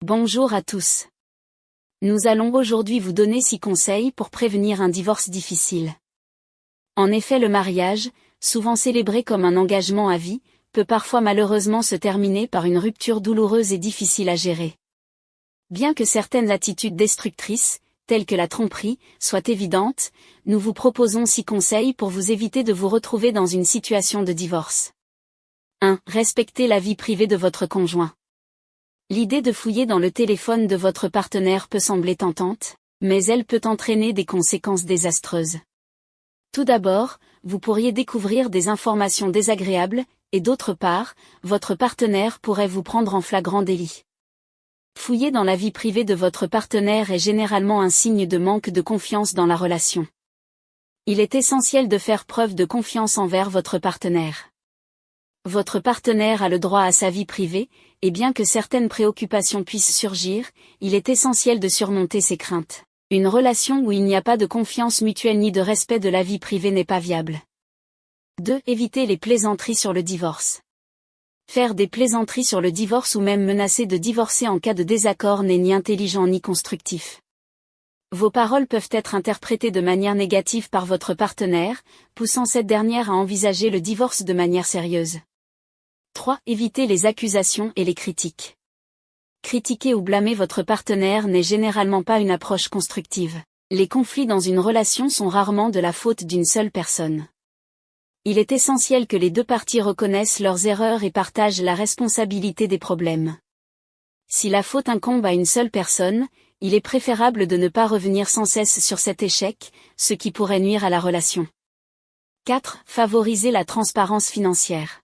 Bonjour à tous. Nous allons aujourd'hui vous donner 6 conseils pour prévenir un divorce difficile. En effet, le mariage, souvent célébré comme un engagement à vie, peut parfois malheureusement se terminer par une rupture douloureuse et difficile à gérer. Bien que certaines attitudes destructrices, telles que la tromperie, soient évidentes, nous vous proposons 6 conseils pour vous éviter de vous retrouver dans une situation de divorce. 1. Respectez la vie privée de votre conjoint. L'idée de fouiller dans le téléphone de votre partenaire peut sembler tentante, mais elle peut entraîner des conséquences désastreuses. Tout d'abord, vous pourriez découvrir des informations désagréables, et d'autre part, votre partenaire pourrait vous prendre en flagrant délit. Fouiller dans la vie privée de votre partenaire est généralement un signe de manque de confiance dans la relation. Il est essentiel de faire preuve de confiance envers votre partenaire. Votre partenaire a le droit à sa vie privée, et bien que certaines préoccupations puissent surgir, il est essentiel de surmonter ces craintes. Une relation où il n'y a pas de confiance mutuelle ni de respect de la vie privée n'est pas viable. 2. Évitez les plaisanteries sur le divorce. Faire des plaisanteries sur le divorce ou même menacer de divorcer en cas de désaccord n'est ni intelligent ni constructif. Vos paroles peuvent être interprétées de manière négative par votre partenaire, poussant cette dernière à envisager le divorce de manière sérieuse. 3. Évitez les accusations et les critiques. Critiquer ou blâmer votre partenaire n'est généralement pas une approche constructive. Les conflits dans une relation sont rarement de la faute d'une seule personne. Il est essentiel que les deux parties reconnaissent leurs erreurs et partagent la responsabilité des problèmes. Si la faute incombe à une seule personne, il est préférable de ne pas revenir sans cesse sur cet échec, ce qui pourrait nuire à la relation. 4. Favoriser la transparence financière.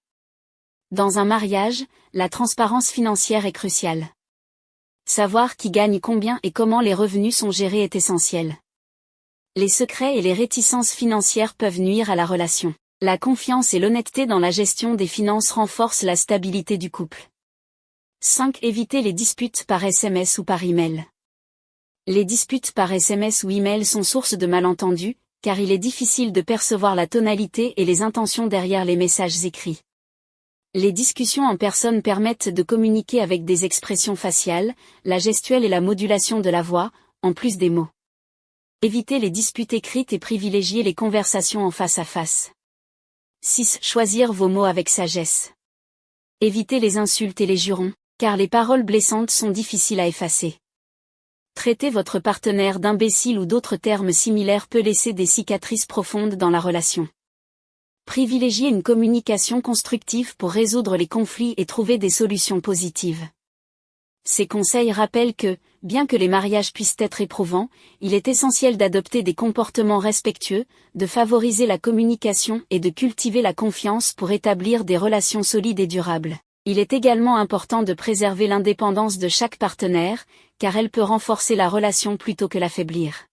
Dans un mariage, la transparence financière est cruciale. Savoir qui gagne combien et comment les revenus sont gérés est essentiel. Les secrets et les réticences financières peuvent nuire à la relation. La confiance et l'honnêteté dans la gestion des finances renforcent la stabilité du couple. 5. Évitez les disputes par SMS ou par email. Les disputes par SMS ou email sont source de malentendus, car il est difficile de percevoir la tonalité et les intentions derrière les messages écrits. Les discussions en personne permettent de communiquer avec des expressions faciales, la gestuelle et la modulation de la voix, en plus des mots. Évitez les disputes écrites et privilégiez les conversations en face à face. 6. Choisir vos mots avec sagesse. Évitez les insultes et les jurons, car les paroles blessantes sont difficiles à effacer. Traiter votre partenaire d'imbécile ou d'autres termes similaires peut laisser des cicatrices profondes dans la relation. Privilégiez une communication constructive pour résoudre les conflits et trouver des solutions positives. Ces conseils rappellent que, bien que les mariages puissent être éprouvants, il est essentiel d'adopter des comportements respectueux, de favoriser la communication et de cultiver la confiance pour établir des relations solides et durables. Il est également important de préserver l'indépendance de chaque partenaire, car elle peut renforcer la relation plutôt que l'affaiblir.